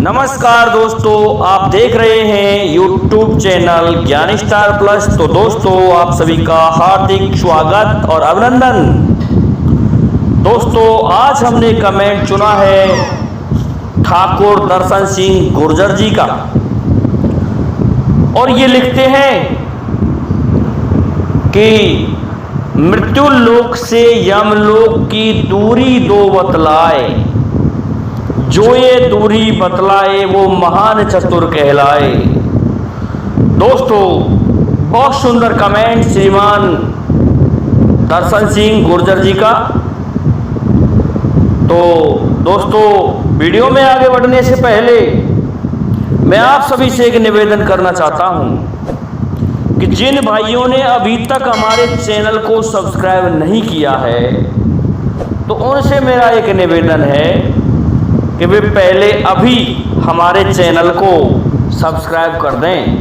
नमस्कार दोस्तों, आप देख रहे हैं YouTube चैनल ज्ञान स्टार प्लस। तो दोस्तों, आप सभी का हार्दिक स्वागत और अभिनंदन। दोस्तों, आज हमने कमेंट चुना है ठाकुर दर्शन सिंह गुर्जर जी का, और ये लिखते हैं कि मृत्यु लोक से यमलोक की दूरी दो बतलाए, जो ये दूरी बतलाए वो महान चतुर कहलाए। दोस्तों, बहुत सुंदर कमेंट श्रीमान दर्शन सिंह गुर्जर जी का। तो दोस्तों, वीडियो में आगे बढ़ने से पहले मैं आप सभी से एक निवेदन करना चाहता हूं कि जिन भाइयों ने अभी तक हमारे चैनल को सब्सक्राइब नहीं किया है, तो उनसे मेरा एक निवेदन है कि वे पहले अभी हमारे चैनल को सब्सक्राइब कर दें,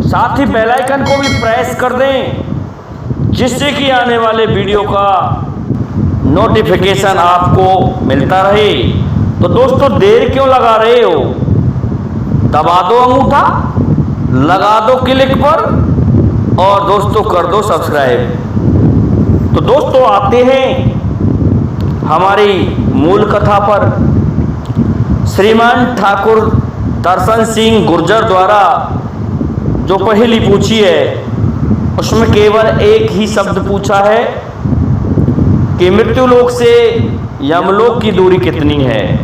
साथ ही बेल आइकन को भी प्रेस कर दें, जिससे कि आने वाले वीडियो का नोटिफिकेशन आपको मिलता रहे। तो दोस्तों, देर क्यों लगा रहे हो? दबा दो अंगूठा, लगा दो क्लिक पर और दोस्तों कर दो सब्सक्राइब। तो दोस्तों, आते हैं हमारी मूल कथा पर। श्रीमान ठाकुर दर्शन सिंह गुर्जर द्वारा जो पहेली पूछी है, उसमें केवल एक ही शब्द पूछा है कि मृत्यु लोक से यमलोक की दूरी कितनी है।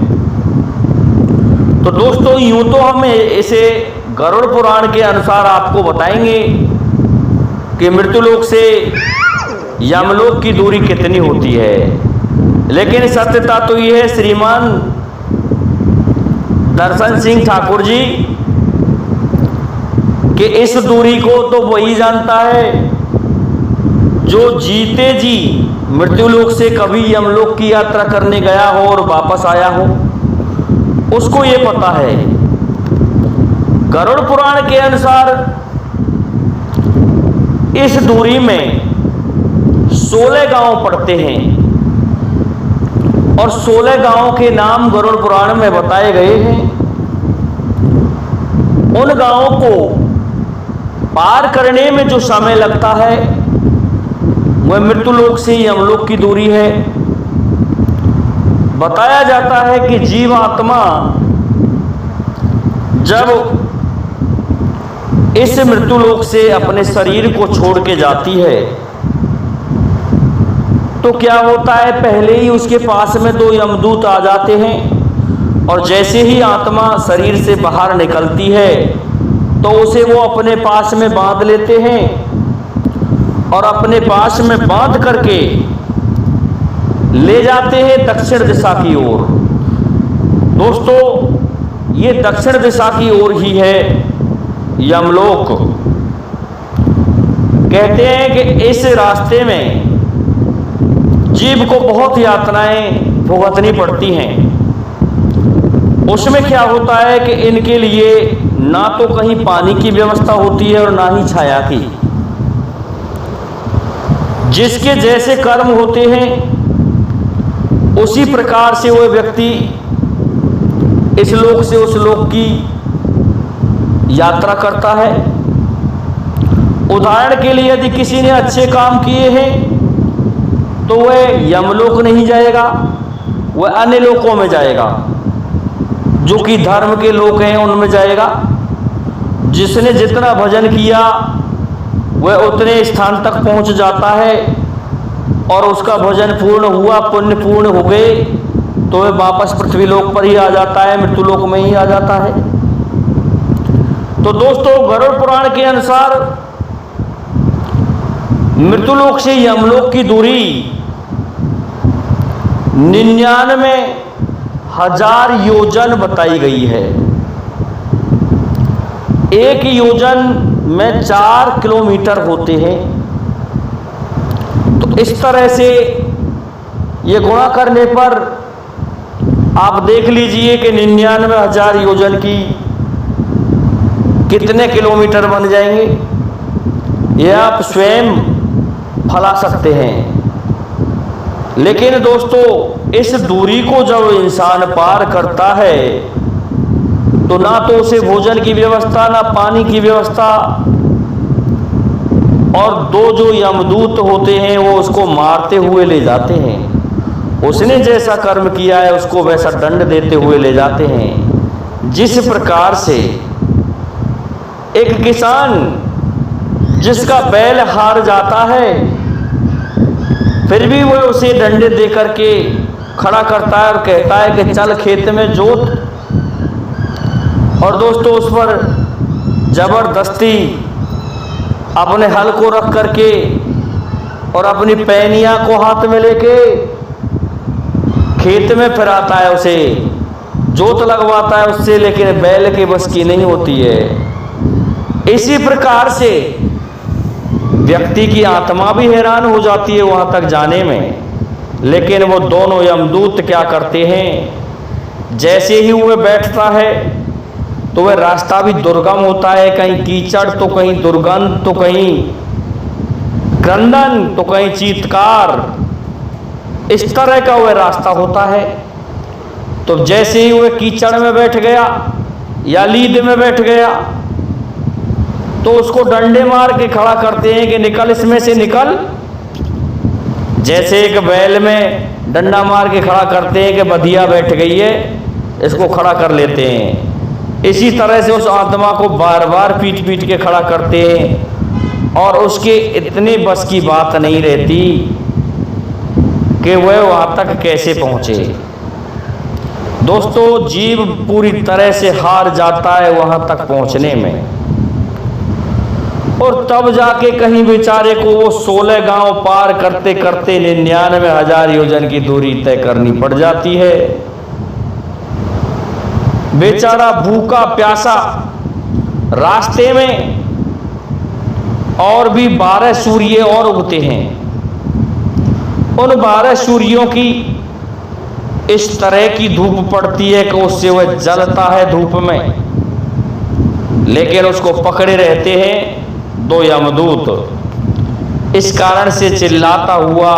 तो दोस्तों, यूं तो हम इसे गरुड़ पुराण के अनुसार आपको बताएंगे कि मृत्यु लोक से यमलोक की दूरी कितनी होती है, लेकिन सत्यता तो यह है श्रीमान दर्शन सिंह ठाकुर जी कि इस दूरी को तो वही जानता है जो जीते जी मृत्युलोक से कभी यमलोक की यात्रा करने गया हो और वापस आया हो, उसको ये पता है। गरुड़ पुराण के अनुसार इस दूरी में 16 गांव पड़ते हैं और 16 गांवों के नाम गरुड़ पुराण में बताए गए हैं। उन गांवों को पार करने में जो समय लगता है वह मृत्युलोक से यमलोक की दूरी है। बताया जाता है कि जीवात्मा जब इस मृत्युलोक से अपने शरीर को छोड़ के जाती है तो क्या होता है, पहले ही उसके पास में 2 यमदूत आ जाते हैं, और जैसे ही आत्मा शरीर से बाहर निकलती है तो उसे वो अपने पास में बांध लेते हैं और अपने पास में बांध करके ले जाते हैं दक्षिण दिशा की ओर। दोस्तों, ये दक्षिण दिशा की ओर ही है यमलोक। कहते हैं कि इस रास्ते में जीव को बहुत यातनाएं भुगतनी पड़ती हैं। उसमें क्या होता है कि इनके लिए ना तो कहीं पानी की व्यवस्था होती है और ना ही छाया की। जिसके जैसे कर्म होते हैं उसी प्रकार से वह व्यक्ति इस लोक से उस लोक की यात्रा करता है। उदाहरण के लिए, यदि किसी ने अच्छे काम किए हैं तो वह यमलोक नहीं जाएगा, वह अन्य लोकों में जाएगा, जो कि धर्म के लोक हैं उनमें जाएगा। जिसने जितना भजन किया वह उतने स्थान तक पहुंच जाता है, और उसका भजन पूर्ण हुआ, पुण्य पूर्ण हो गए तो वह वापस पृथ्वी लोक पर ही आ जाता है, मृत्यु लोक में ही आ जाता है। तो दोस्तों, गरुड़ पुराण के अनुसार मृत्युलोक से यमलोक की दूरी 99,000 योजन बताई गई है। एक योजन में 4 किलोमीटर होते हैं। तो इस तरह से ये गुणा करने पर आप देख लीजिए कि 99,000 योजन की कितने किलोमीटर बन जाएंगे, यह आप स्वयं फला सकते हैं। लेकिन दोस्तों, इस दूरी को जब इंसान पार करता है तो ना तो उसे भोजन की व्यवस्था, ना पानी की व्यवस्था, और दो जो यमदूत होते हैं वो उसको मारते हुए ले जाते हैं। उसने जैसा कर्म किया है उसको वैसा दंड देते हुए ले जाते हैं। जिस प्रकार से एक किसान जिसका बैल हार जाता है फिर भी वो उसे डंडे दे करके खड़ा करता है और कहता है कि चल खेत में जोत, और दोस्तों उस पर जबरदस्ती अपने हल को रख करके और अपनी पैनिया को हाथ में लेके खेत में फिराता है, उसे जोत लगवाता है उससे, लेकिन बैल के बस की नहीं होती है। इसी प्रकार से व्यक्ति की आत्मा भी हैरान हो जाती है वहां तक जाने में, लेकिन वो दोनों यमदूत क्या करते हैं, जैसे ही वह बैठता है तो वह रास्ता भी दुर्गम होता है, कहीं कीचड़ तो कहीं दुर्गंध तो कहीं क्रंदन तो कहीं चीत्कार, इस तरह का वह रास्ता होता है। तो जैसे ही वह कीचड़ में बैठ गया या लीद में बैठ गया तो उसको डंडे मार के खड़ा करते हैं कि निकल इसमें से निकल। जैसे एक बैल में डंडा मार के खड़ा करते हैं कि बधिया बैठ गई है, इसको खड़ा कर लेते हैं, इसी तरह से उस आत्मा को बार बार पीट पीट के खड़ा करते हैं और उसके इतने बस की बात नहीं रहती कि वह वहां तक कैसे पहुंचे। दोस्तों जीव पूरी तरह से हार जाता है वहां तक पहुंचने में, और तब जाके कहीं बेचारे को वो 16 गांव पार करते करते 99,000 योजन की दूरी तय करनी पड़ जाती है। बेचारा भूखा प्यासा रास्ते में, और भी 12 सूर्य और उगते हैं। उन 12 सूर्यों की इस तरह की धूप पड़ती है कि उससे वह जलता है धूप में, लेकिन उसको पकड़े रहते हैं 2 यमदूत। इस कारण से चिल्लाता हुआ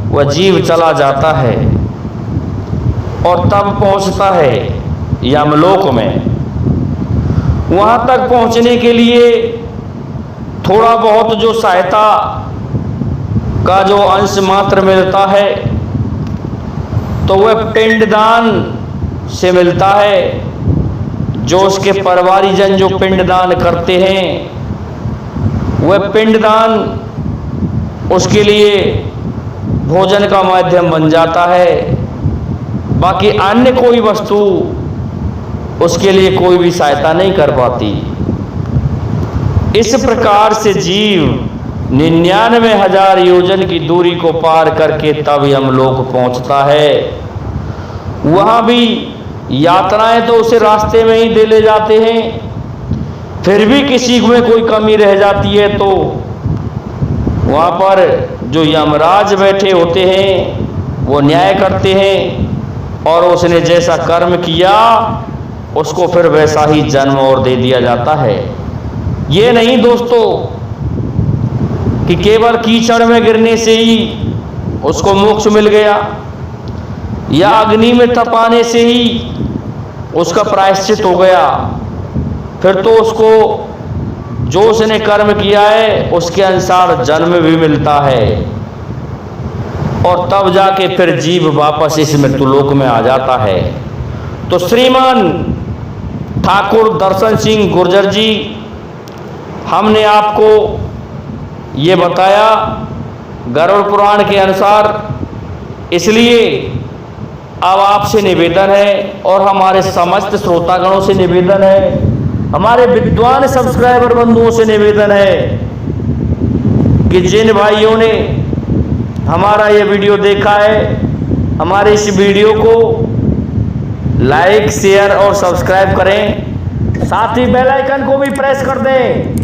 वह जीव चला जाता है और तब पहुंचता है यमलोक में। वहां तक पहुंचने के लिए थोड़ा बहुत जो सहायता का जो अंश मात्र मिलता है तो वह पिंडदान से मिलता है। जो उसके परिवारीजन जो पिंडदान करते हैं वह पिंडदान उसके लिए भोजन का माध्यम बन जाता है। बाकी अन्य कोई वस्तु उसके लिए कोई भी सहायता नहीं कर पाती। इस प्रकार से जीव 99,000 योजन की दूरी को पार करके तब यमलोक पहुंचता है। वहां भी यातनाएं तो उसे रास्ते में ही दे ले जाते हैं, फिर भी किसी में कोई कमी रह जाती है तो वहां पर जो यमराज बैठे होते हैं वो न्याय करते हैं और उसने जैसा कर्म किया उसको फिर वैसा ही जन्म और दे दिया जाता है। ये नहीं दोस्तों कि केवल कीचड़ में गिरने से ही उसको मोक्ष मिल गया या अग्नि में तपाने से ही उसका प्रायश्चित हो गया। फिर तो उसको जो उसने कर्म किया है उसके अनुसार जन्म भी मिलता है और तब जाके फिर जीव वापस इस मृत्युलोक में आ जाता है। तो श्रीमान ठाकुर दर्शन सिंह गुर्जर जी, हमने आपको ये बताया गरुड़ पुराण के अनुसार, इसलिए अब आपसे निवेदन है और हमारे समस्त श्रोतागणों से निवेदन है, हमारे विद्वान सब्सक्राइबर बंधुओं से निवेदन है कि जिन भाइयों ने हमारा ये वीडियो देखा है, हमारे इस वीडियो को लाइक शेयर और सब्सक्राइब करें, साथ ही बेल आइकन को भी प्रेस कर दें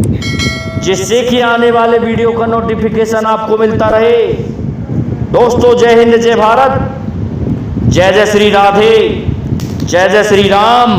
जिससे कि आने वाले वीडियो का नोटिफिकेशन आपको मिलता रहे। दोस्तों जय हिंद, जय भारत, जय जय श्री राधे, जय जय श्री राम।